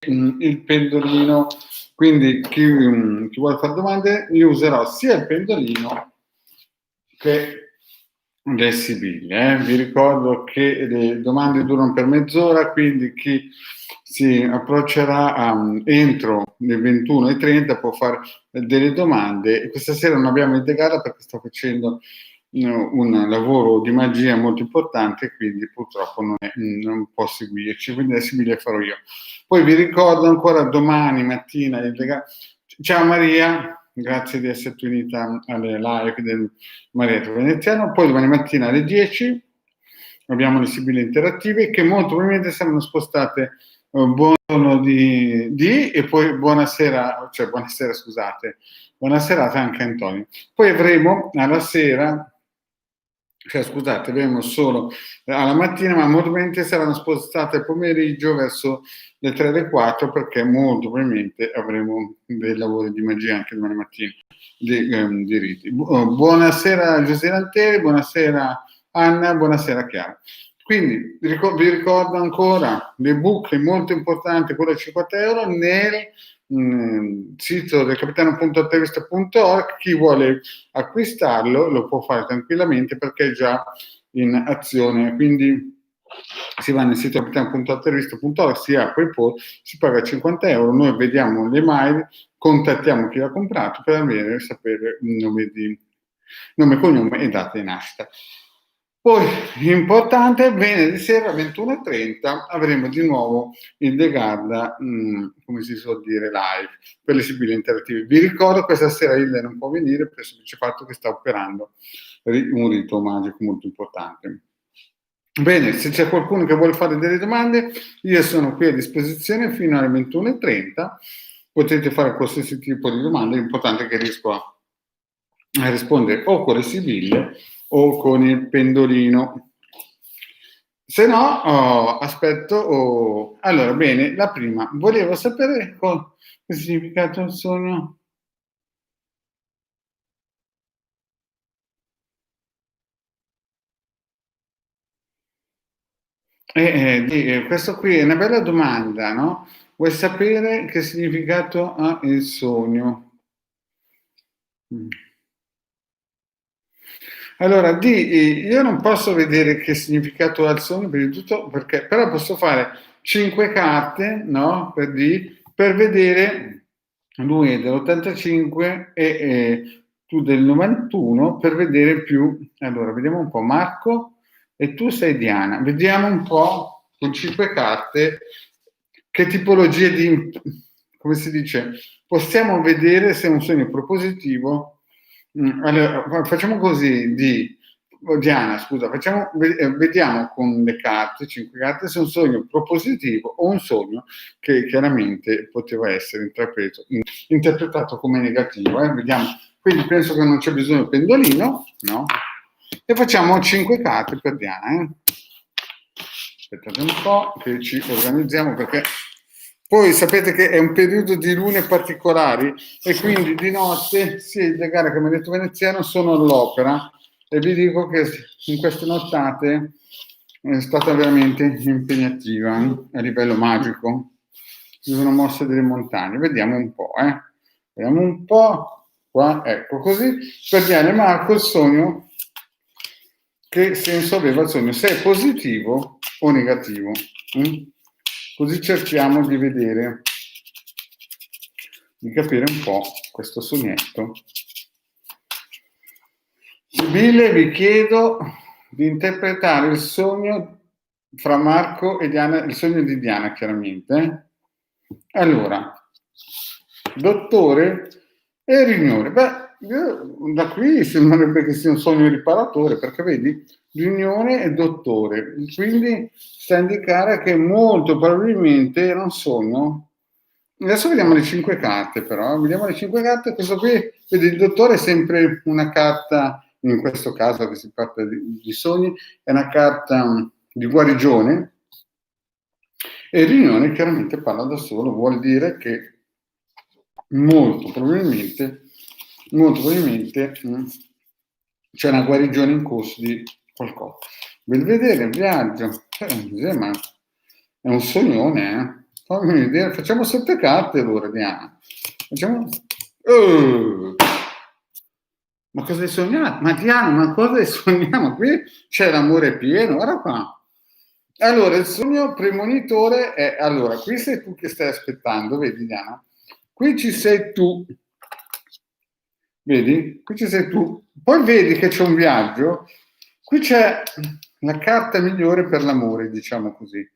il pendolino, quindi chi vuole fare domande, io userò sia il pendolino che le sibille. Vi ricordo che le domande durano per mezz'ora, quindi chi si approccerà entro le 21:30 può fare delle domande. Questa sera non abbiamo il De Gala perché sto facendo un lavoro di magia molto importante, quindi purtroppo non può seguirci, quindi le sibille farò io. Poi vi ricordo ancora domani mattina il De Gala. Ciao Maria, grazie di esserti unita alle live del Marietto Veneziano. Poi domani mattina alle 10 abbiamo le sibille interattive che molto probabilmente saranno spostate buono di e poi buonasera, scusate, buona serata anche Antonio. Poi avremo alla sera, scusate, avremo solo alla mattina, ma molto probabilmente saranno spostate al pomeriggio verso le 3 e le 4 perché molto probabilmente avremo dei lavori di magia anche domani mattina di riti. Buonasera Giuseppe Anteri, buonasera Anna, buonasera Chiara. Quindi vi ricordo ancora le buche molto importanti, quelle a 50 euro nel sito del capitano.attervista.org. Chi vuole acquistarlo lo può fare tranquillamente perché è già in azione, quindi si va nel sito capitano.attervista.org, si apre il PayPal, si paga 50 euro, noi vediamo le mail, contattiamo chi l'ha comprato per avere sapere nome, cognome e data di nascita. Poi, importante, venerdì sera alle 21:30 avremo di nuovo il De Garda, come si suol dire, live, per le sibille interattive. Vi ricordo, questa sera Hilde non può venire per il semplice fatto che sta operando un rito magico molto importante. Bene, se c'è qualcuno che vuole fare delle domande, io sono qui a disposizione fino alle 21:30. Potete fare qualsiasi tipo di domanda, l'importante è che riesco a rispondere o con le sibille o con il pendolino. Se no, aspetto. Allora, bene, la prima. Volevo sapere che significato il sogno. Questo qui è una bella domanda, no? Vuoi sapere che significato ha il sogno? Allora, io non posso vedere che significato ha il sogno per tutto, perché però posso fare 5 carte, no? Per vedere, lui è dell'85 e tu del 91, per vedere più. Allora, vediamo un po', Marco, e tu sei Diana. Vediamo un po' con 5 carte che tipologie come si dice, possiamo vedere se è un sogno propositivo. Allora, facciamo così, Diana, scusa, vediamo con le carte, 5 carte, se è un sogno propositivo o un sogno che chiaramente poteva essere interpretato come negativo. Vediamo. Quindi penso che non c'è bisogno del pendolino, no? E facciamo 5 carte per Diana. Aspettate un po' che ci organizziamo perché poi sapete che è un periodo di lune particolari e quindi di notte sia il De Gara che Marietto Veneziano sono all'opera e vi dico che in queste nottate è stata veramente impegnativa a livello magico. Si sono mosse delle montagne. Vediamo un po', Vediamo un po'. Qua, ecco così. Per Diana e Marco il sogno, che senso aveva il sogno? Se è positivo o negativo. Così cerchiamo di vedere, di capire un po' questo sognetto. Sibille, vi chiedo di interpretare il sogno fra Marco e Diana, il sogno di Diana chiaramente. Allora, dottore e riunione. Da qui sembrerebbe che sia un sogno riparatore, perché vedi, riunione e dottore. Quindi sta a indicare che molto probabilmente era un sogno. Adesso vediamo le 5 carte, però. Vediamo le 5 carte. Questo qui, vedi, il dottore è sempre una carta, in questo caso che si parla di sogni, è una carta di guarigione. E riunione chiaramente parla da solo, vuol dire che molto probabilmente c'è una guarigione in corso di qualcosa. Belvedere, viaggio, ma è un sognone, fammi vedere, facciamo 7 carte allora, Diana. Facciamo... Ma cosa hai sognato? Ma Diana, ma cosa hai sognato? Qui c'è l'amore pieno, guarda qua. Allora, il sogno premonitore è... Allora, qui sei tu che stai aspettando, vedi Diana? Qui ci sei tu. Vedi? Qui ci sei tu. Poi vedi che c'è un viaggio. Qui c'è la carta migliore per l'amore, diciamo così.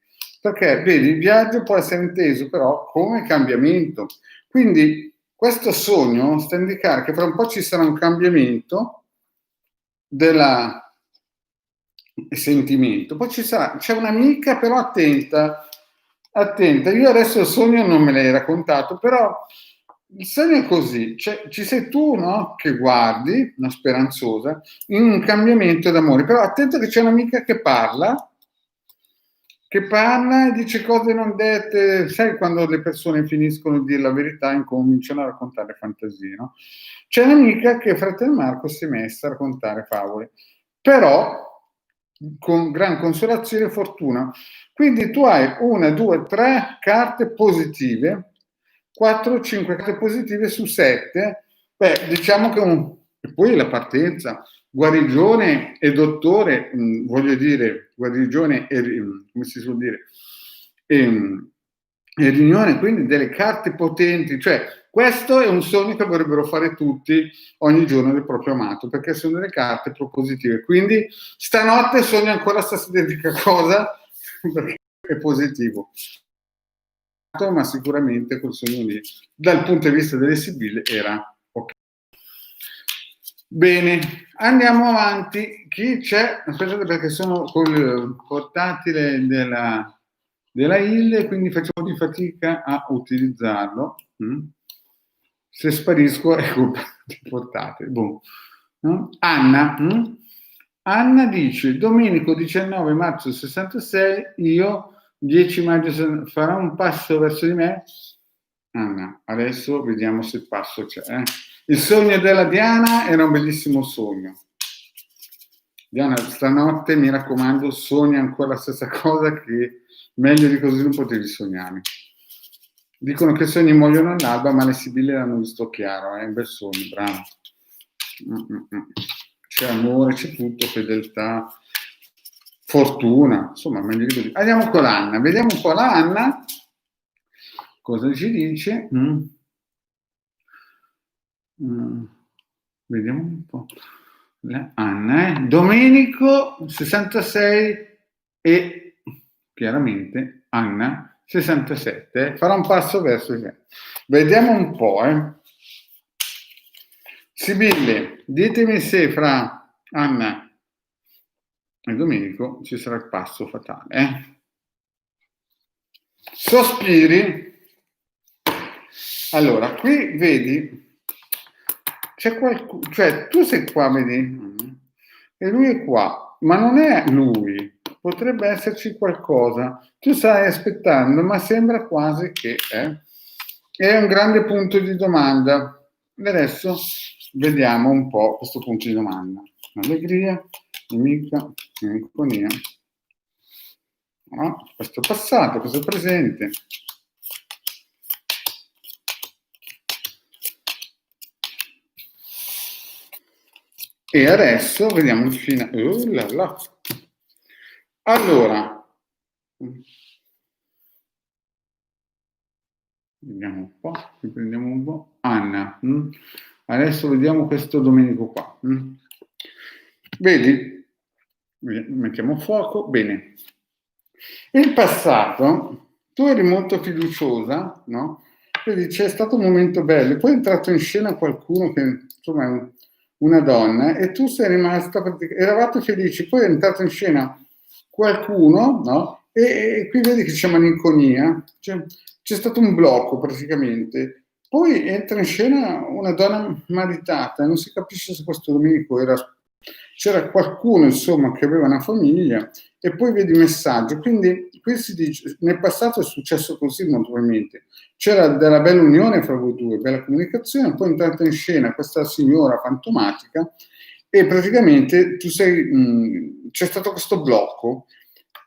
Perché, vedi, il viaggio può essere inteso però come cambiamento. Quindi questo sogno sta a indicare che fra un po' ci sarà un cambiamento del sentimento. Poi c'è un'amica, però attenta. Io adesso il sogno non me l'hai raccontato, però il sogno è così, ci sei tu, no? Che guardi, una speranzosa, in un cambiamento d'amore, però attento che c'è un'amica che parla e dice cose non dette, sai quando le persone finiscono di dire la verità e incominciano a raccontare fantasie, no? C'è un'amica che fratello Marco si è messa a raccontare favole, però con gran consolazione e fortuna. Quindi tu hai 1, 2, 3 carte positive, 4, 5 carte positive su 7. Beh, diciamo che e poi la partenza, guarigione e dottore, voglio dire, guarigione e, come si suol dire, e riunione, quindi delle carte potenti, cioè questo è un sogno che vorrebbero fare tutti ogni giorno del proprio amato, perché sono delle carte propositive. Quindi stanotte sogno ancora questa identica cosa, perché è positivo. Ma sicuramente quel sogno lì, dal punto di vista delle sibille, era ok. Bene, andiamo avanti. Chi c'è? Aspettate perché sono col portatile della IL, quindi facciamo di fatica a utilizzarlo. Se sparisco è colpa di portatile. Boom. Anna. Anna dice, Domenico 19 marzo 66, io 10 maggio farà un passo verso di me. Anna, adesso vediamo se il passo c'è. Il sogno della Diana era un bellissimo sogno. Diana, stanotte mi raccomando, sogna ancora la stessa cosa, che meglio di così non potevi sognare. Dicono che i sogni muoiono all'alba, ma le sibille l'hanno visto chiaro, è un bel sogno, bravo. C'è amore, c'è tutto, fedeltà, fortuna, insomma, meglio di così. Andiamo con l'Anna, vediamo un po' la Anna, cosa ci dice. Vediamo un po'. Anna, Domenico 66 e chiaramente Anna 67. Farà un passo verso di me. Vediamo un po'. Sibille, ditemi se fra Anna e Domenico ci sarà il passo fatale. Sospiri. Allora, qui vedi, c'è qualcuno, cioè tu sei qua, vedi, e lui è qua, ma non è lui, potrebbe esserci qualcosa. Tu stai aspettando, ma sembra quasi che è un grande punto di domanda. E adesso vediamo un po' questo punto di domanda. Allegria, amica, malinconia. No, questo è passato, questo è presente. E adesso vediamo il finale. Allora, vediamo un po', riprendiamo un po'. Anna, adesso vediamo questo Domenico qua. Vedi, mettiamo fuoco, bene. In passato tu eri molto fiduciosa, no? Quindi c'è stato un momento bello, poi è entrato in scena qualcuno che insomma è una donna e tu sei rimasta, eravate felici, poi è entrato in scena qualcuno, no? E qui vedi che c'è malinconia, c'è stato un blocco praticamente. Poi entra in scena una donna maritata, non si capisce se questo Domenico c'era qualcuno insomma che aveva una famiglia e poi vedi messaggio. Quindi qui si dice, nel passato è successo così naturalmente, c'era della bella unione fra voi due, bella comunicazione, poi è entrata in scena questa signora fantomatica e praticamente c'è stato questo blocco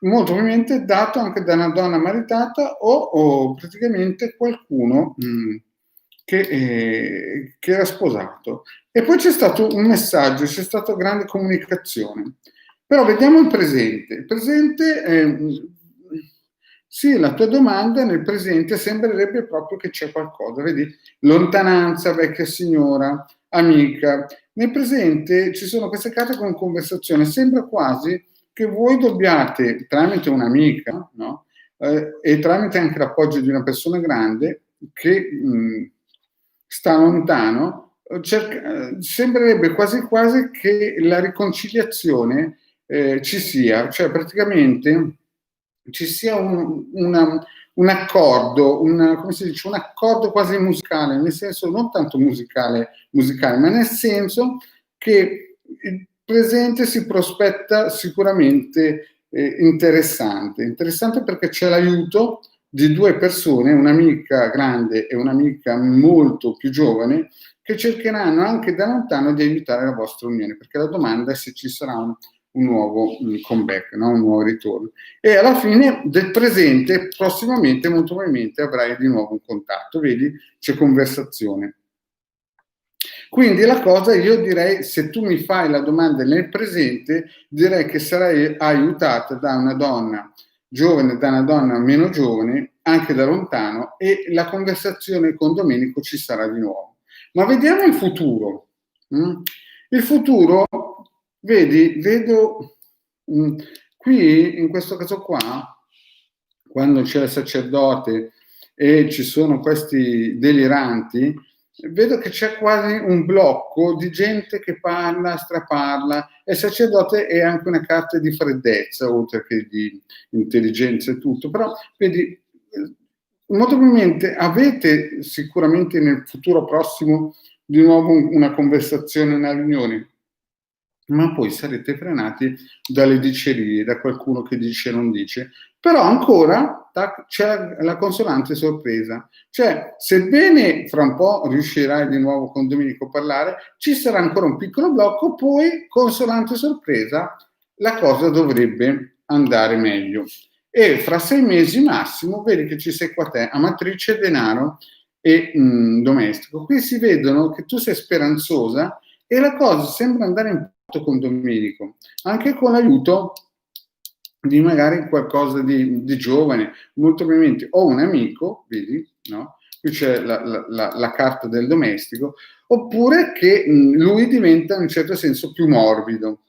molto probabilmente dato anche da una donna maritata o praticamente qualcuno che era sposato. E poi c'è stato un messaggio, c'è stata grande comunicazione. Però vediamo il presente. Il presente, sì, la tua domanda nel presente sembrerebbe proprio che c'è qualcosa, vedi? Lontananza, vecchia signora, amica. Nel presente ci sono queste carte con conversazione, sembra quasi che voi dobbiate, tramite un'amica, no? E tramite anche l'appoggio di una persona grande che sta lontano, sembrerebbe quasi quasi che la riconciliazione ci sia, cioè praticamente ci sia un accordo, come si dice, un accordo quasi musicale, nel senso non tanto musicale, ma nel senso che il presente si prospetta sicuramente interessante perché c'è l'aiuto di due persone, un'amica grande e un'amica molto più giovane, che cercheranno anche da lontano di aiutare la vostra unione, perché la domanda è se ci sarà un nuovo comeback, no? Un nuovo ritorno. E alla fine del presente, prossimamente, molto probabilmente avrai di nuovo un contatto, vedi? C'è conversazione. Quindi la cosa, io direi, se tu mi fai la domanda nel presente, direi che sarai aiutata da una donna giovane, da una donna meno giovane, anche da lontano, e la conversazione con Domenico ci sarà di nuovo. Ma vediamo il futuro. Il futuro, vedo qui, in questo caso qua, quando c'è il sacerdote e ci sono questi deliranti, vedo che c'è quasi un blocco di gente che parla, straparla, e il sacerdote è anche una carta di freddezza, oltre che di intelligenza e tutto, però vedi, molto probabilmente avete sicuramente nel futuro prossimo di nuovo una conversazione, una riunione, ma poi sarete frenati dalle dicerie, da qualcuno che dice e non dice. Però ancora c'è la consonante sorpresa. Cioè, sebbene fra un po' riuscirai di nuovo con Domenico a parlare, ci sarà ancora un piccolo blocco, poi consonante sorpresa, la cosa dovrebbe andare meglio. E fra 6 mesi massimo, vedi che ci sei qua te, amatrice, denaro e domestico. Qui si vedono che tu sei speranzosa e la cosa sembra andare in con Domenico, anche con l'aiuto di magari qualcosa di giovane, molto probabilmente o un amico, vedi, no? Qui c'è la carta del domestico, oppure che lui diventa in un certo senso più morbido.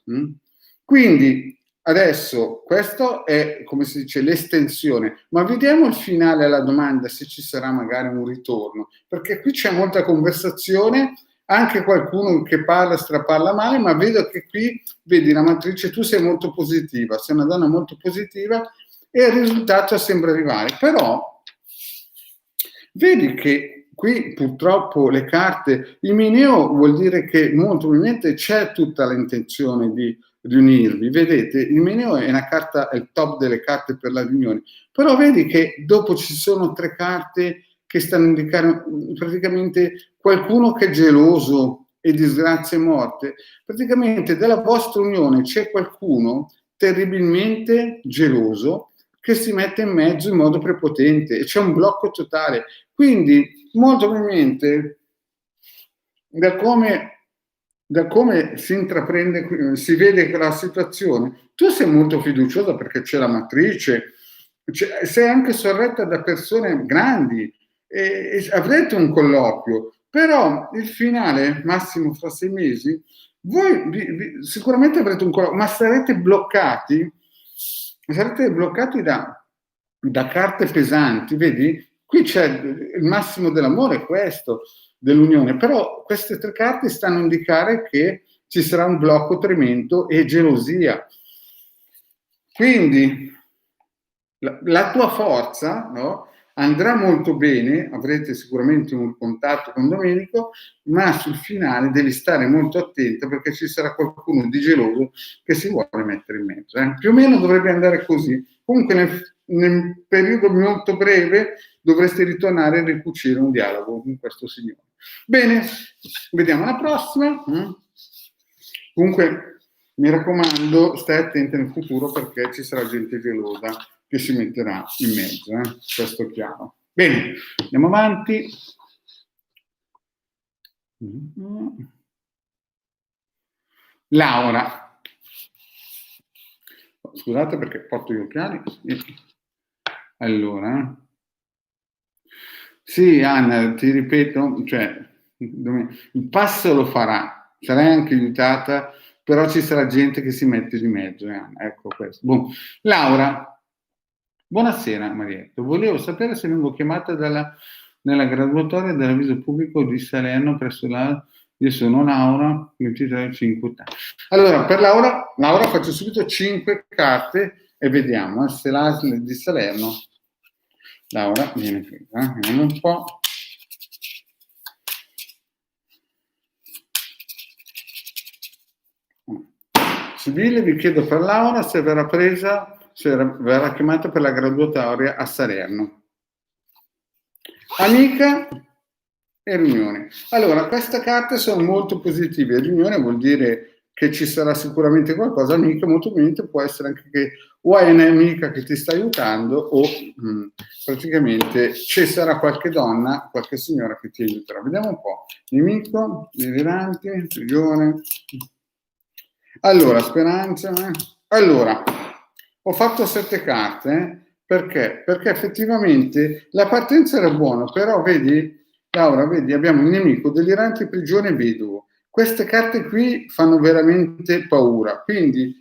Quindi adesso questo è, come si dice, l'estensione, ma vediamo il finale alla domanda, se ci sarà magari un ritorno, perché qui c'è molta conversazione, anche qualcuno che parla, straparla male, ma vedo che qui, vedi, la matrice, tu sei molto positiva, sei una donna molto positiva e il risultato sembra arrivare. Però vedi che qui purtroppo le carte, il Mineo vuol dire che molto probabilmente c'è tutta l'intenzione di riunirvi. Vedete, il Mineo è una carta, è il top delle carte per la riunione, però vedi che dopo ci sono 3 carte che stanno a indicare praticamente qualcuno che è geloso e disgrazia e morte. Praticamente della vostra unione c'è qualcuno terribilmente geloso che si mette in mezzo in modo prepotente e c'è un blocco totale. Quindi molto probabilmente da come si intraprende, si vede la situazione, tu sei molto fiduciosa perché c'è la matrice, sei anche sorretta da persone grandi e avrete un colloquio, però il finale, massimo fra 6 mesi, voi sicuramente avrete un colloquio, ma sarete bloccati da carte pesanti, vedi? Qui c'è il massimo dell'amore, questo, dell'unione, però queste 3 carte stanno a indicare che ci sarà un blocco tremendo e gelosia. Quindi la tua forza, no, andrà molto bene, avrete sicuramente un contatto con Domenico, ma sul finale devi stare molto attento perché ci sarà qualcuno di geloso che si vuole mettere in mezzo. Più o meno dovrebbe andare così. Comunque nel periodo molto breve dovreste ritornare a ricucire un dialogo con questo signore. Bene, vediamo la prossima. Comunque mi raccomando, stai attento nel futuro perché ci sarà gente gelosa che si metterà in mezzo, questo è chiaro. Bene, andiamo avanti. Laura. Scusate perché porto gli occhiali. Allora. Sì, Anna, ti ripeto, cioè, il passo lo farà, sarai anche aiutata, però ci sarà gente che si mette di mezzo, Anna. Ecco questo. Boh. Laura, buonasera Marietto, volevo sapere se vengo chiamata nella graduatoria dell'avviso pubblico di Salerno presso la... Io sono Laura, 23,5. Allora, per Laura faccio subito 5 carte e vediamo se l'ASL di Salerno. Laura, vieni qui, vediamo un po'. Sibille, vi chiedo per Laura se verrà presa, se verrà chiamata per la graduatoria a Salerno. Amica e riunione. Allora, queste carte sono molto positive. Riunione vuol dire che ci sarà sicuramente qualcosa. Amica, molto probabilmente può essere anche che o hai un'amica che ti sta aiutando o praticamente ci sarà qualche donna, qualche signora che ti aiuterà. Vediamo un po'. Nemico, deliranti, riunione. Allora, speranza. Allora, ho fatto 7 carte. Perché? Perché effettivamente la partenza era buona, però vedi, Laura, vedi, abbiamo un nemico, delirante, prigione, vedovo. Queste carte qui fanno veramente paura. Quindi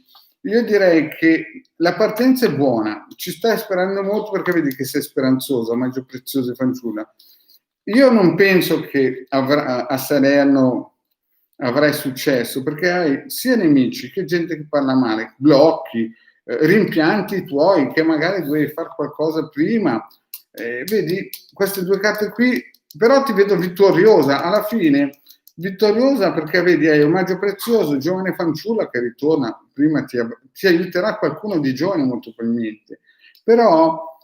io direi che la partenza è buona, ci stai sperando molto perché vedi che sei speranzosa, Maggio Preziosa e fanciulla. Io non penso che a Salerno avrai successo perché hai sia nemici che gente che parla male, blocchi, rimpianti tuoi che magari dovevi fare qualcosa prima. Vedi, queste 2 carte qui, però ti vedo vittoriosa alla fine. Vittoriosa perché vedi, hai omaggio prezioso, giovane fanciulla che ritorna, prima ti aiuterà qualcuno di giovane molto probabilmente, però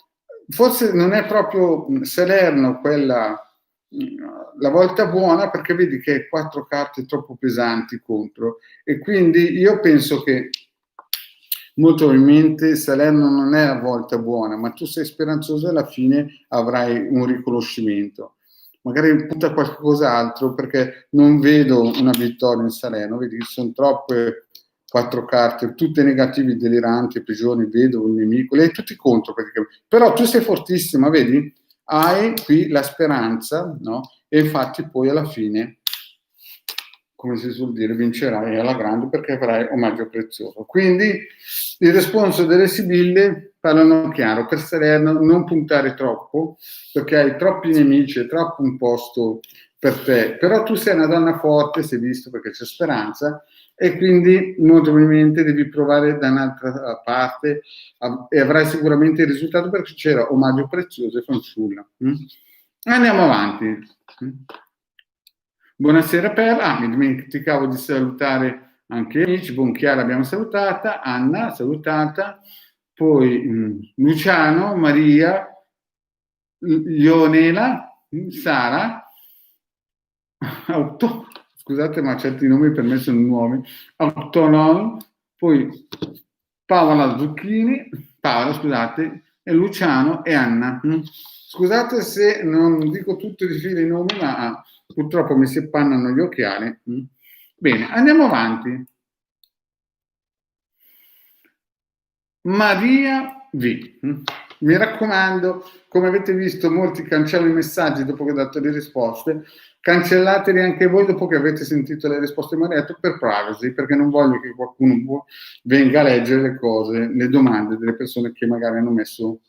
forse non è proprio Salerno quella la volta buona perché vedi che hai 4 carte troppo pesanti contro e quindi io penso che molto probabilmente Salerno non è la volta buona, ma tu sei speranzoso e alla fine avrai un riconoscimento. Magari punta qualcos'altro perché non vedo una vittoria in Salerno, vedi che sono troppe 4 carte, tutte negative, deliranti, prigioni, vedo un nemico, le hai tutti contro praticamente. Però tu sei fortissima, vedi? Hai qui la speranza, no? E infatti poi alla fine, come si suol dire, vincerai alla grande perché avrai omaggio prezioso. Quindi il responso delle Sibille parlano chiaro, per Salerno non puntare troppo perché hai troppi nemici, è troppo un posto per te, però tu sei una donna forte, sei visto perché c'è speranza e quindi molto probabilmente devi provare da un'altra parte e avrai sicuramente il risultato perché c'era omaggio prezioso e fanciulla. Andiamo avanti. Buonasera Per, mi dimenticavo di salutare anche gli amici, Bonchiara abbiamo salutata, Anna salutata, poi Luciano, Maria, Ionela, Sara, scusate ma certi nomi per me sono nuovi, Autonom, poi Paola Zucchini, scusate, e Luciano e Anna. Scusate se non dico tutti di fila i nomi, ma purtroppo mi si appannano gli occhiali. Bene, andiamo avanti. Maria V. Mi raccomando, come avete visto, molti cancellano i messaggi dopo che ho dato le risposte. Cancellateli anche voi dopo che avete sentito le risposte di Marietto per privacy, perché non voglio che qualcuno venga a leggere le cose, le domande delle persone che magari hanno messo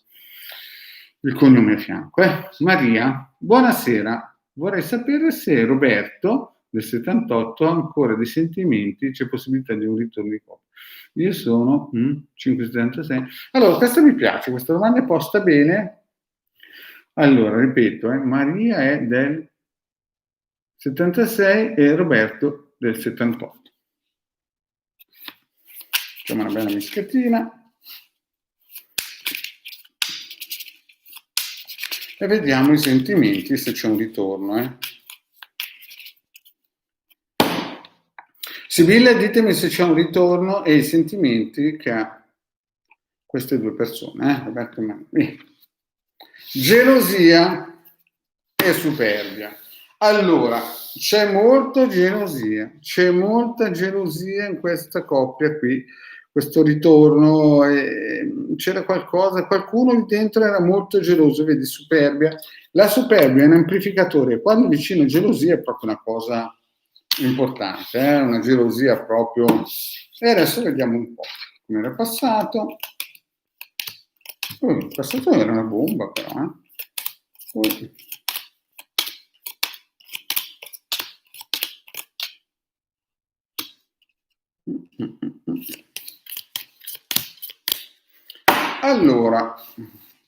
il cognome a fianco. Maria, buonasera. Vorrei sapere se Roberto del 78 ha ancora dei sentimenti, c'è possibilità di un ritorno di coppia. Io sono 576. Allora, questa mi piace, questa domanda è posta bene. Allora, ripeto, Maria è del 76 e Roberto del 78. Facciamo una bella mischiatina. E vediamo i sentimenti, se c'è un ritorno. Sibilla, ditemi se c'è un ritorno e i sentimenti che ha queste due persone, Roberto e Maria. Gelosia e superbia. Allora, c'è molta gelosia in questa coppia qui, questo ritorno, c'era qualcosa, qualcuno lì dentro era molto geloso, vedi, superbia. La superbia è un amplificatore, quando vicino gelosia è proprio una cosa importante, una gelosia proprio. E adesso vediamo un po' come era passato. Il passato era una bomba però, Poi. Allora,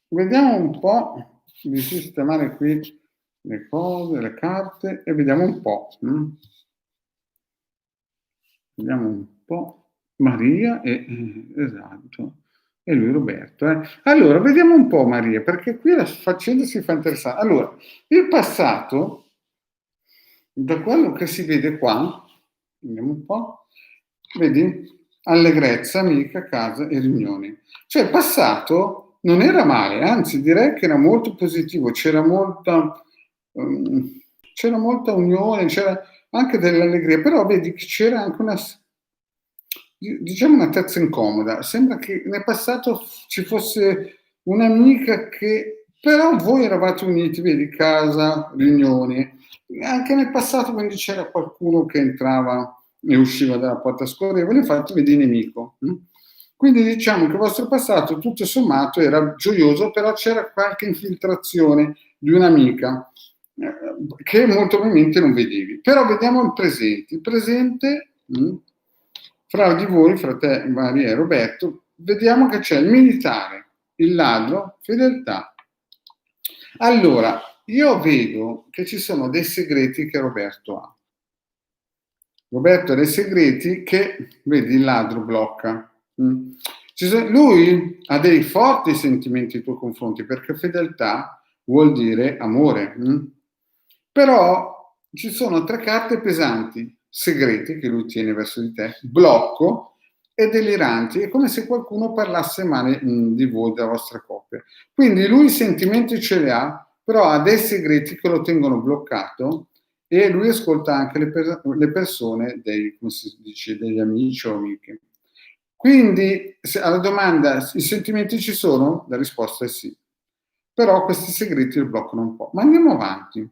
vediamo un po' di sistemare qui le cose, le carte e vediamo un po'. Vediamo un po'. Maria esatto, e lui Roberto. Allora, vediamo un po' Maria, perché qui la faccenda si fa interessante. Allora, il passato, da quello che si vede qua, vediamo un po', vedi? Allegrezza, amica, casa e riunioni. Cioè il passato non era male, anzi direi che era molto positivo, c'era molta unione, c'era anche dell'allegria, però vedi che c'era anche una terza incomoda. Sembra che nel passato ci fosse un'amica che però voi eravate uniti, vedi, casa, riunioni. Anche nel passato quindi c'era qualcuno che entrava e usciva dalla porta scorrevole, infatti vedi nemico. Quindi diciamo che il vostro passato tutto sommato era gioioso, però c'era qualche infiltrazione di un'amica che molto probabilmente non vedevi. Però vediamo il presente. Il presente, fra di voi, fra te, Maria e Roberto, vediamo che c'è il militare, il ladro, fedeltà. Allora, io vedo che ci sono dei segreti che Roberto ha. Roberto ha dei segreti che, vedi, il ladro blocca. Lui ha dei forti sentimenti nei tuoi confronti, perché fedeltà vuol dire amore. Però ci sono 3 carte pesanti, segreti che lui tiene verso di te, blocco e deliranti. È come se qualcuno parlasse male di voi, della vostra coppia. Quindi lui i sentimenti ce li ha, però ha dei segreti che lo tengono bloccato e lui ascolta anche le persone, come si dice, degli amici o amiche. Quindi alla domanda i sentimenti ci sono? La risposta è sì. Però questi segreti lo bloccano un po'. Ma andiamo avanti.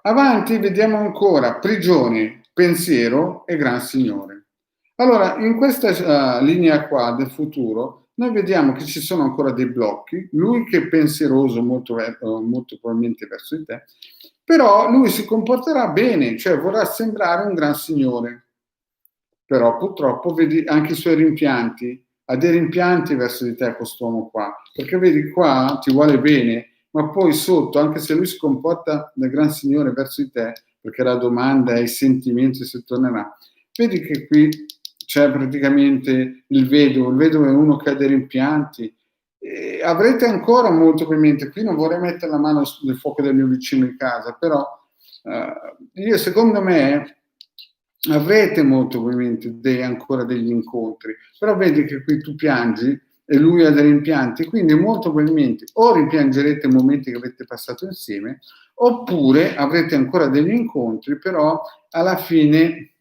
Avanti vediamo ancora prigione, pensiero e gran signore. Allora, in questa linea qua del futuro, noi vediamo che ci sono ancora dei blocchi, lui che è pensieroso molto probabilmente verso di te, però lui si comporterà bene, cioè vorrà sembrare un gran signore. Però purtroppo vedi anche i suoi rimpianti, ha dei rimpianti verso di te quest'uomo qua, perché vedi qua ti vuole bene, ma poi sotto, anche se lui si comporta da gran signore verso di te, perché la domanda è i sentimenti se tornerà, vedi che qui c'è praticamente il vedovo è uno che ha dei rimpianti, e avrete ancora molto probabilmente, qui non vorrei mettere la mano nel fuoco del mio vicino di casa, però io secondo me avrete molto probabilmente ancora degli incontri, però vedi che qui tu piangi e lui ha dei rimpianti, quindi molto probabilmente o rimpiangerete i momenti che avete passato insieme, oppure avrete ancora degli incontri, però alla fine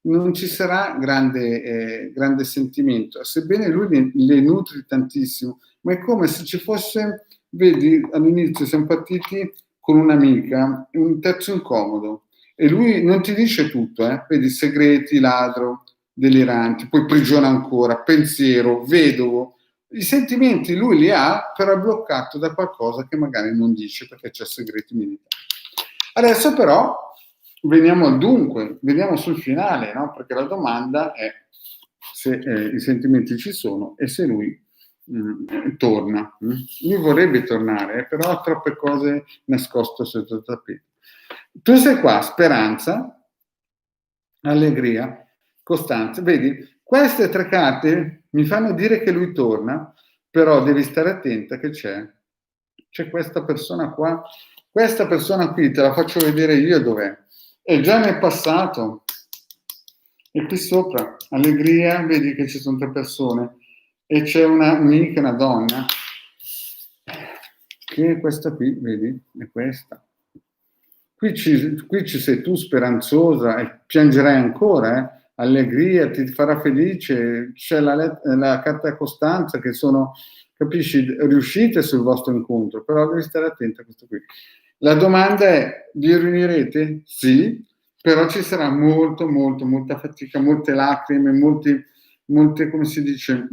non ci sarà grande sentimento, sebbene lui le nutri tantissimo, ma è come se ci fosse, vedi, all'inizio siamo partiti con un'amica, un terzo incomodo, e lui non ti dice tutto, vedi, segreti, ladro, deliranti, poi prigione ancora, pensiero, vedovo, i sentimenti lui li ha, però è bloccato da qualcosa che magari non dice perché c'è segreti militari. Adesso però veniamo al dunque, veniamo sul finale, no? Perché la domanda è se i sentimenti ci sono e se lui torna. Lui vorrebbe tornare, però ha troppe cose nascoste sotto il tappeto. Tu sei qua, speranza, allegria, costanza. Vedi, queste 3 carte mi fanno dire che lui torna, però devi stare attenta che c'è questa persona qua. Questa persona qui, te la faccio vedere io dov'è. È già nel passato, E qui sopra, allegria, vedi che ci sono 3 persone e c'è una amica, una donna, che è questa qui, vedi? È questa. Qui ci sei tu speranzosa e piangerai ancora, allegria, ti farà felice, c'è la carta costanza che sono, capisci, riuscite sul vostro incontro, però devi stare attento a questo qui. La domanda è, vi riunirete? Sì, però ci sarà molta fatica, molte lacrime, molte, come si dice,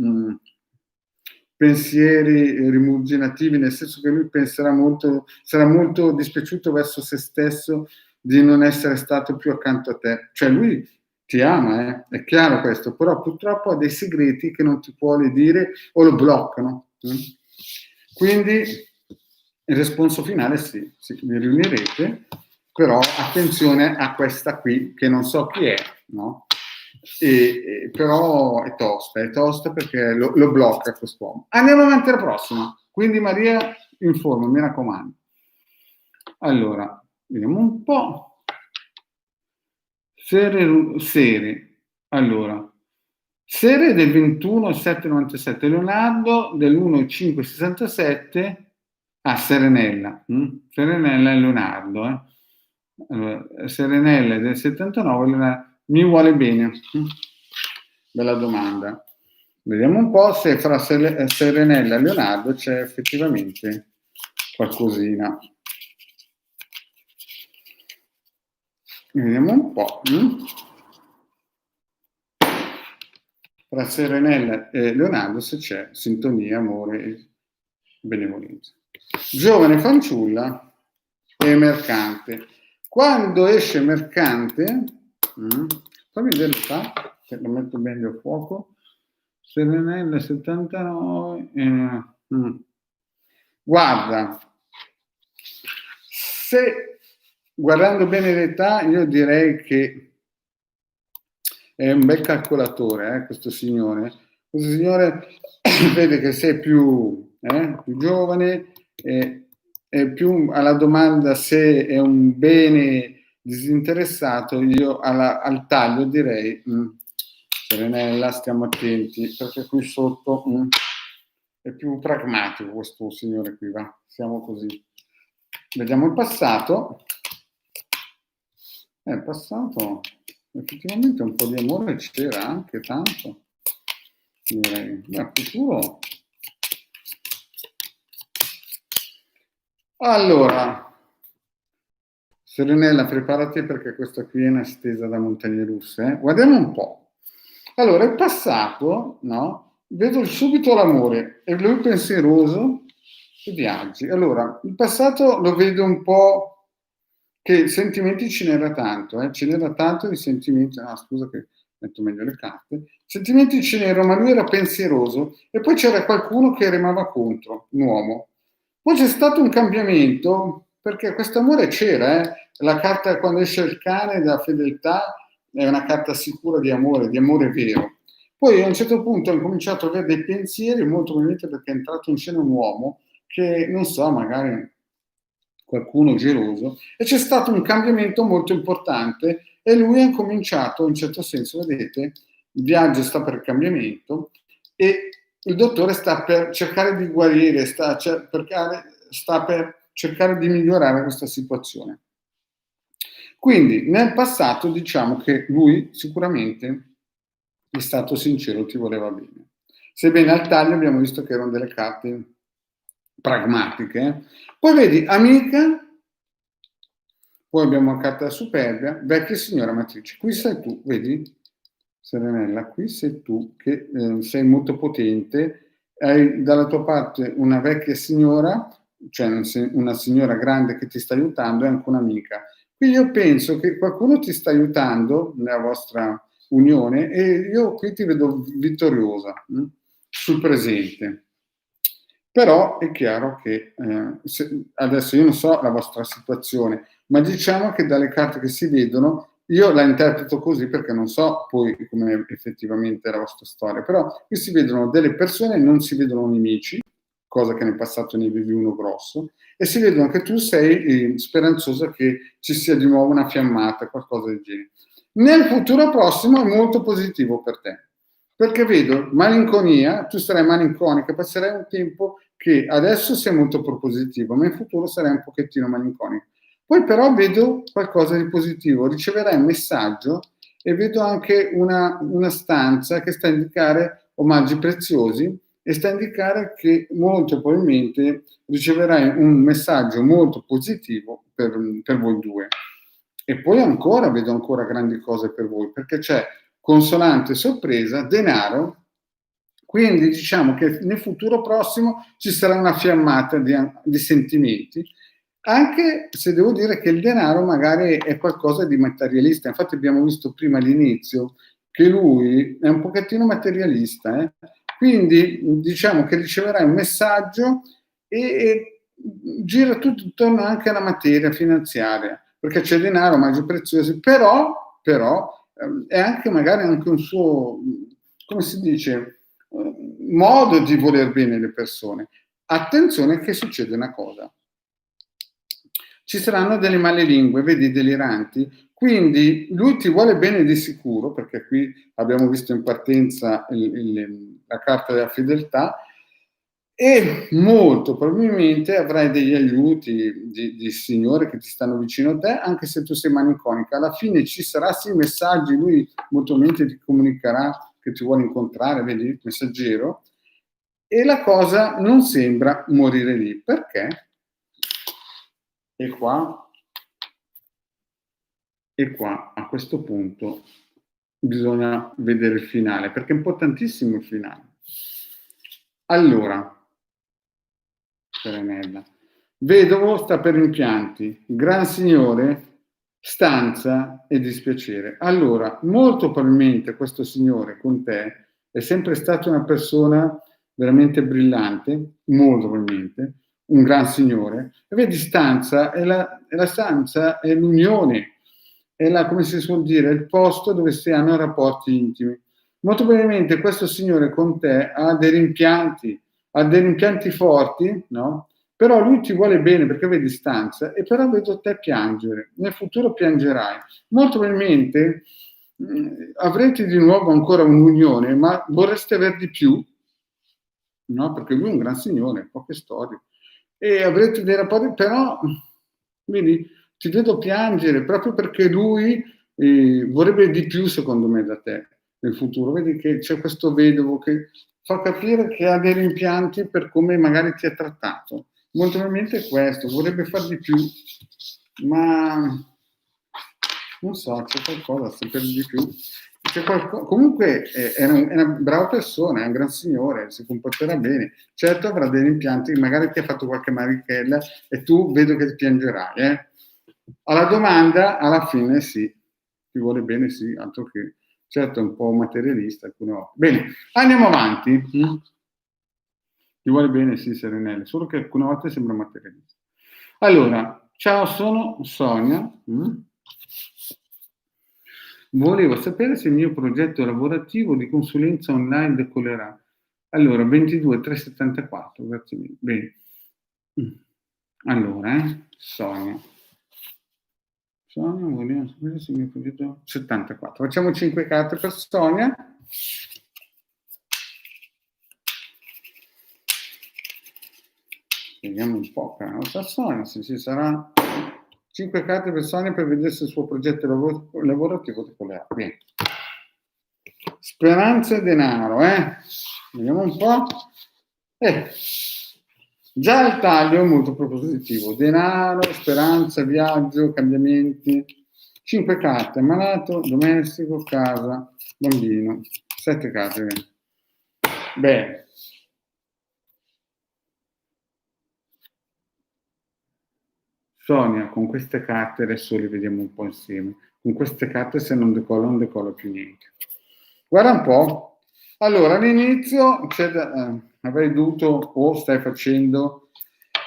pensieri rimuginativi, nel senso che lui penserà molto, sarà molto dispiaciuto verso se stesso di non essere stato più accanto a te. Cioè lui ti ama, è chiaro questo, però purtroppo ha dei segreti che non ti vuole dire o lo bloccano. Quindi il responso finale sì, vi riunirete, però attenzione a questa qui, che non so chi è, no? Però è tosta perché lo blocca quest'uomo. Andiamo avanti alla prossima. Quindi Maria, informa, mi raccomando. Allora, vediamo un po'. Serie. Allora, serie del 21,797, Leonardo del 1,567 a Serenella. Serenella e Leonardo. Allora, Serenella è del 79, Leonardo mi vuole bene. Bella domanda. Vediamo un po' se fra Serenella e Leonardo c'è effettivamente qualcosina. Vediamo un po'. Tra Serenella e Leonardo se c'è sintonia, amore e benevolenza. Giovane fanciulla e mercante. Quando esce mercante, fammi vedere l'età, che lo metto meglio a fuoco. Serenella 79. Guarda, se guardando bene l'età, io direi che è un bel calcolatore, questo signore. Questo signore vede che sei più giovane, è più alla domanda se è un bene disinteressato, io al taglio direi Serenella, stiamo attenti, perché qui sotto è più pragmatico questo signore qui, va, siamo così. Vediamo il passato. Il passato, effettivamente un po' di amore c'era anche, tanto. Direi, il futuro. Allora, Serenella, preparati perché questa qui è una stesa da montagne russe. Guardiamo un po'. Allora, il passato, no? Vedo subito l'amore, è lui pensieroso e viaggi. Allora, il passato lo vedo un po' che sentimenti ce n'era tanto, ce n'era tanto di sentimenti, scusa che metto meglio le carte, sentimenti ce n'erano, ma lui era pensieroso e poi c'era qualcuno che remava contro, un uomo. Poi c'è stato un cambiamento, perché questo amore c'era, la carta quando esce il cane della fedeltà è una carta sicura di amore vero. Poi a un certo punto ho cominciato ad avere dei pensieri, molto probabilmente perché è entrato in scena un uomo che, non so, magari qualcuno geloso, e c'è stato un cambiamento molto importante e lui ha cominciato, in un certo senso, vedete, il viaggio sta per cambiamento e il dottore sta per cercare di guarire, sta per cercare di migliorare questa situazione. Quindi nel passato diciamo che lui sicuramente è stato sincero, ti voleva bene. Sebbene al taglio abbiamo visto che erano delle carte pragmatiche. Poi vedi, amica, poi abbiamo una carta superbia, vecchia signora matrice. Qui sei tu, vedi? Serenella, qui sei tu che sei molto potente, hai dalla tua parte una vecchia signora, cioè una signora grande che ti sta aiutando e anche un'amica. Qui io penso che qualcuno ti sta aiutando nella vostra unione e io qui ti vedo vittoriosa sul presente. Però è chiaro che adesso io non so la vostra situazione, ma diciamo che dalle carte che si vedono io la interpreto così perché non so poi come effettivamente è la vostra storia, però qui si vedono delle persone, non si vedono nemici, cosa che nel passato ne avevi uno grosso, e si vedono che tu sei speranzosa che ci sia di nuovo una fiammata, qualcosa del genere. Nel futuro prossimo è molto positivo per te, perché vedo malinconia, tu sarai malinconica, passerai un tempo che adesso sei molto propositivo, ma in futuro sarai un pochettino malinconico. Poi però vedo qualcosa di positivo, riceverai un messaggio e vedo anche una stanza che sta a indicare omaggi preziosi e sta a indicare che molto probabilmente riceverai un messaggio molto positivo per voi due. E poi ancora vedo ancora grandi cose per voi, perché c'è consonante sorpresa, denaro, quindi diciamo che nel futuro prossimo ci sarà una fiammata di sentimenti, anche se devo dire che il denaro magari è qualcosa di materialista. Infatti abbiamo visto prima all'inizio che lui è un pochettino materialista, quindi diciamo che riceverai un messaggio e gira tutto intorno anche alla materia finanziaria, perché c'è denaro, omaggi preziosi, però è anche magari anche un suo, come si dice, modo di voler bene le persone. Attenzione che succede una cosa. Ci saranno delle male lingue, vedi, deliranti, quindi lui ti vuole bene di sicuro, perché qui abbiamo visto in partenza la carta della fedeltà, e molto probabilmente avrai degli aiuti di signore che ti stanno vicino a te, anche se tu sei malinconica. Alla fine ci sarà sì messaggi, lui molto probabilmente ti comunicherà che ti vuole incontrare, vedi, messaggero, e la cosa non sembra morire lì. Perché? E qua a questo punto bisogna vedere il finale, perché è importantissimo il finale. Allora, Serenella, vedovo sta per rimpianti, gran signore, stanza e dispiacere. Allora, molto probabilmente questo signore con te è sempre stato una persona veramente brillante, molto probabilmente, un gran signore, e vedi stanza, è la stanza è l'unione, è la, come si suol dire, il posto dove si hanno rapporti intimi. Molto probabilmente questo signore con te ha dei rimpianti forti, no? Però lui ti vuole bene perché vedi stanza e però vedo te piangere. Nel futuro piangerai. Molto probabilmente avrete di nuovo ancora un'unione, ma vorreste avere di più, no? Perché lui è un gran signore, poche storie. E avrete dei rapporti, però, vedi, ti vedo piangere proprio perché lui vorrebbe di più, secondo me, da te nel futuro. Vedi che c'è questo vedovo che fa capire che ha dei rimpianti per come magari ti ha trattato. Molto probabilmente è questo, vorrebbe far di più, ma non so, c'è qualcosa sempre di più. Comunque è una brava persona, è un gran signore, si comporterà bene. Certo avrà dei rimpianti, magari ti ha fatto qualche marichella e tu vedo che ti piangerai. Alla domanda, alla fine sì, ti vuole bene sì, altro che, certo è un po' materialista alcune volte. Bene, andiamo avanti. Ti vuole bene sì, Serenelle, solo che alcune volte sembra materialista. Allora, ciao, sono Sonia. Volevo sapere se il mio progetto lavorativo di consulenza online decollerà. Allora, 22.374, grazie mille. Bene. Allora, Sonia, volevo sapere se il mio progetto 74. Facciamo 5 carte per Sonia. Vediamo un po' per la nostra Sonia, se ci sarà 5 carte per Sonia per vedere se il suo progetto lavorativo decollerà. Bene. Speranza e denaro, Vediamo un po'. Già il taglio è molto propositivo. Denaro, speranza, viaggio, cambiamenti. 5 carte, malato, domestico, casa, bambino. 7 carte. Bene. Sonia, con queste carte, adesso le vediamo un po' insieme, con queste carte se non decolla più niente. Guarda un po'. Allora, all'inizio avrei dovuto o stai facendo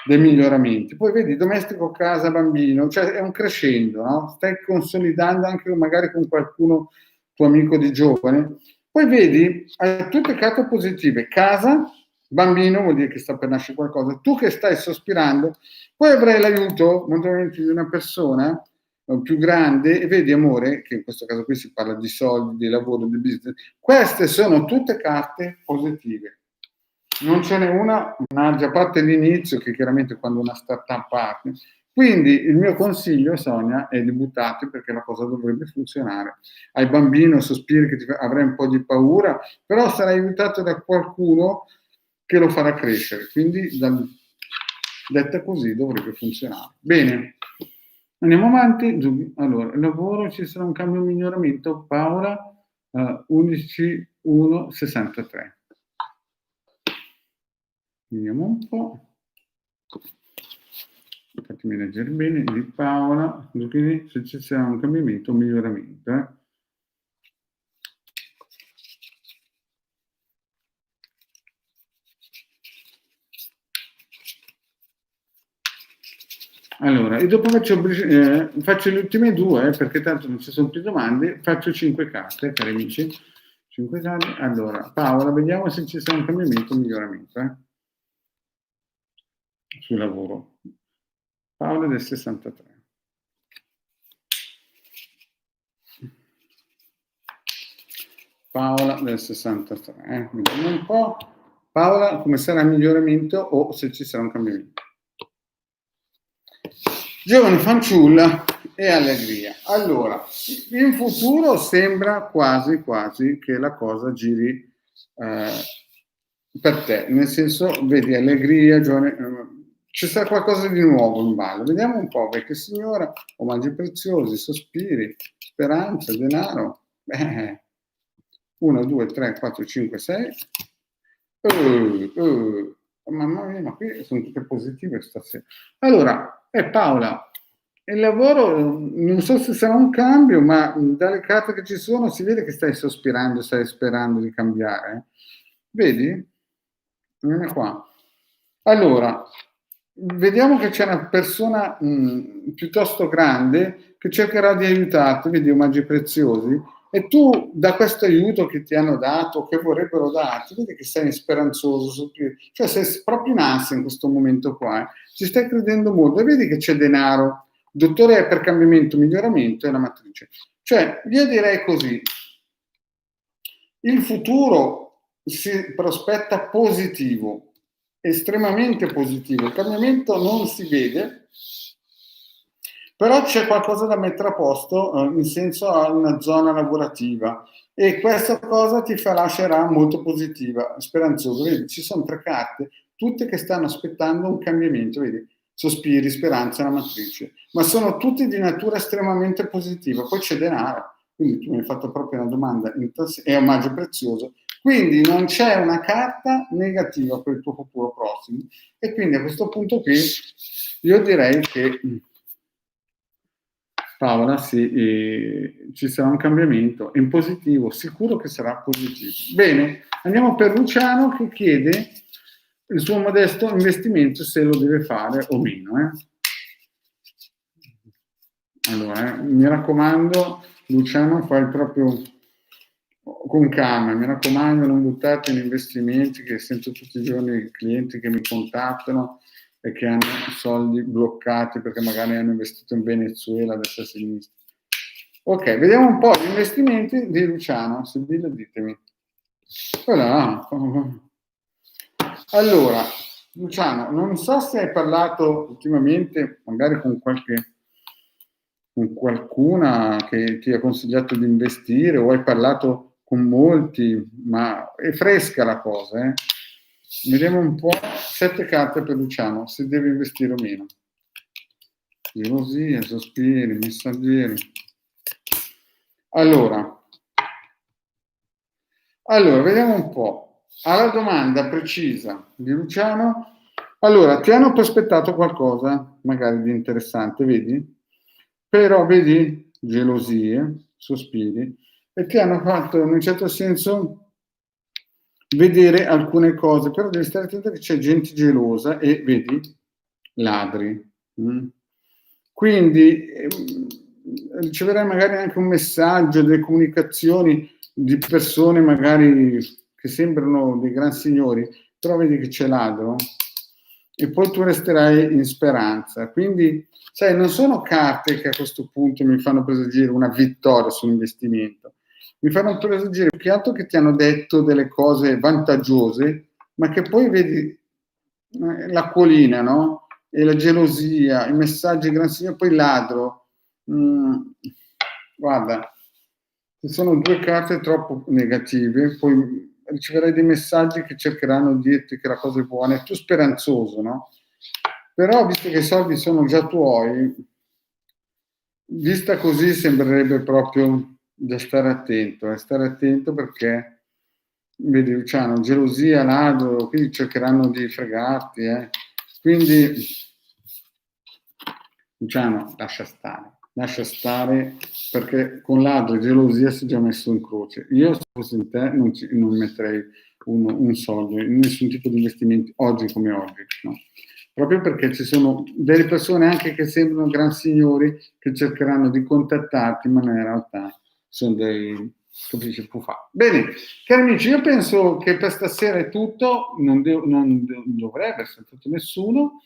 dei miglioramenti. Poi vedi, domestico, casa, bambino, cioè è un crescendo, no? Stai consolidando anche magari con qualcuno, tuo amico di giovane. Poi vedi, hai tutte carte positive, casa, bambino vuol dire che sta per nascere qualcosa, tu che stai sospirando, poi avrai l'aiuto, molto probabilmente, di una persona più grande, e vedi amore, che in questo caso qui si parla di soldi, di lavoro, di business, queste sono tutte carte positive. Non ce n'è una, a parte l'inizio, che chiaramente quando una startup parte. Quindi il mio consiglio, Sonia, è di buttarti, perché la cosa dovrebbe funzionare. Hai bambino, sospiri che avrai un po' di paura, però sarai aiutato da qualcuno che lo farà crescere. Quindi, detta così, dovrebbe funzionare. Bene, andiamo avanti. Allora, il lavoro, ci sarà un cambio, miglioramento. Paola, 11.1.63. Vediamo un po'. Fatemi leggere bene. Di Paola, quindi se ci sarà un cambiamento, un miglioramento. Allora, e dopo faccio le ultime due, perché tanto non ci sono più domande, faccio 5 carte, cari amici. 5 carte. Allora, Paola, vediamo se ci sarà un cambiamento, un miglioramento sul lavoro. Paola del 63. Paola del 63. Vediamo un po'. Paola, come sarà il miglioramento o se ci sarà un cambiamento? Giovane fanciulla e allegria. Allora, in futuro sembra quasi che la cosa giri per te, nel senso, vedi, allegria, giovane, ci sarà qualcosa di nuovo in ballo. Vediamo un po', vecchia signora, omaggi preziosi, sospiri, speranza, denaro. 1, 2, 3, 4, 5, 6. Mamma mia, ma qui sono tutte positive stasera. Allora, Paola, il lavoro, non so se sarà un cambio, ma dalle carte che ci sono si vede che stai sospirando, stai sperando di cambiare. Vedi? Non è qua. Allora, vediamo che c'è una persona piuttosto grande che cercherà di aiutarti, vedi, omaggi preziosi, e tu da questo aiuto che ti hanno dato, che vorrebbero darti, vedi che sei speranzoso, cioè sei proprio in ansia in questo momento qua, ci stai credendo molto, e vedi che c'è denaro. Dottore è per cambiamento, miglioramento, è la matrice. Cioè, io direi così, il futuro si prospetta positivo, estremamente positivo. Il cambiamento non si vede, però c'è qualcosa da mettere a posto in senso a una zona lavorativa, e questa cosa ti lascerà molto positiva, speranzoso. Vedi, ci sono 3 carte, tutte che stanno aspettando un cambiamento, vedi? Sospiri, speranza, la matrice, ma sono tutti di natura estremamente positiva. Poi c'è denaro, quindi tu mi hai fatto proprio una domanda, è omaggio prezioso, quindi non c'è una carta negativa per il tuo futuro prossimo, e quindi a questo punto qui io direi che Paola, sì, ci sarà un cambiamento in positivo, sicuro che sarà positivo. Bene, andiamo per Luciano, che chiede il suo modesto investimento, se lo deve fare o meno. Allora, mi raccomando, Luciano, fai proprio con calma, mi raccomando, non buttate in investimenti, che sento tutti i giorni clienti che mi contattano e che hanno soldi bloccati perché magari hanno investito in Venezuela, a destra e a sinistra. Ok, vediamo un po' gli investimenti di Luciano. Sibilla, ditemi. Voilà. Allora, Luciano, non so se hai parlato ultimamente magari con qualcuna che ti ha consigliato di investire, o hai parlato con molti, ma è fresca la cosa. Vediamo un po'. 7 carte per Luciano, se deve investire o meno. Gelosia, sospiri, messaggeri. Allora, vediamo un po'. Alla domanda precisa di Luciano, allora, ti hanno prospettato qualcosa, magari di interessante, vedi? Però, vedi, gelosie, sospiri, e ti hanno fatto, in un certo senso, vedere alcune cose, però devi stare attento che c'è gente gelosa e, vedi, ladri. Quindi riceverai magari anche un messaggio, delle comunicazioni di persone magari che sembrano dei gran signori, però vedi che c'è ladro, e poi tu resterai in speranza. Quindi, sai, non sono carte che a questo punto mi fanno presagire una vittoria sull'investimento, mi fanno presagire più che altro che ti hanno detto delle cose vantaggiose, ma che poi vedi l'acquolina, no? E la gelosia, i messaggi gran signore, poi il ladro. Guarda, ci sono due carte troppo negative, poi riceverai dei messaggi che cercheranno di dirti che la cosa è buona, è più speranzoso, no? Però, visto che i soldi sono già tuoi, vista così sembrerebbe proprio da stare attento perché, vedi Luciano, gelosia, ladro, quindi cercheranno di fregarti, Quindi, Luciano, lascia stare perché con ladro e gelosia si è già messo in croce. Io, se fossi in te, non metterei un soldo in nessun tipo di investimenti oggi come oggi, no? Proprio perché ci sono delle persone anche che sembrano gran signori che cercheranno di contattarti, ma in realtà sono dei puffa. Bene, cari amici, io penso che per stasera è tutto, non dovrebbe essere tutto nessuno.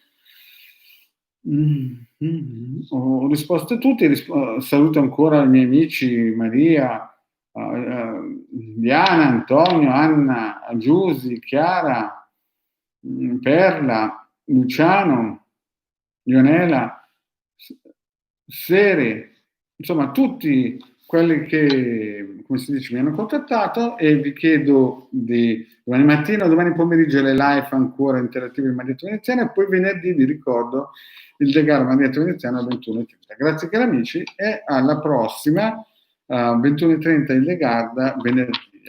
Ho risposto a tutti, saluto ancora i miei amici Maria, Diana, Antonio, Anna, Giusy, Chiara, Perla, Luciano, Ionela, Sere, insomma tutti quelli che, come si dice, mi hanno contattato e vi chiedo di domani mattina o domani pomeriggio le live ancora interattive in Maglietto Veneziano e poi venerdì vi ricordo il De Garo Maglietto Veneziano alle 21:30. Grazie cari amici e alla prossima 21:30 il De Garda venerdì.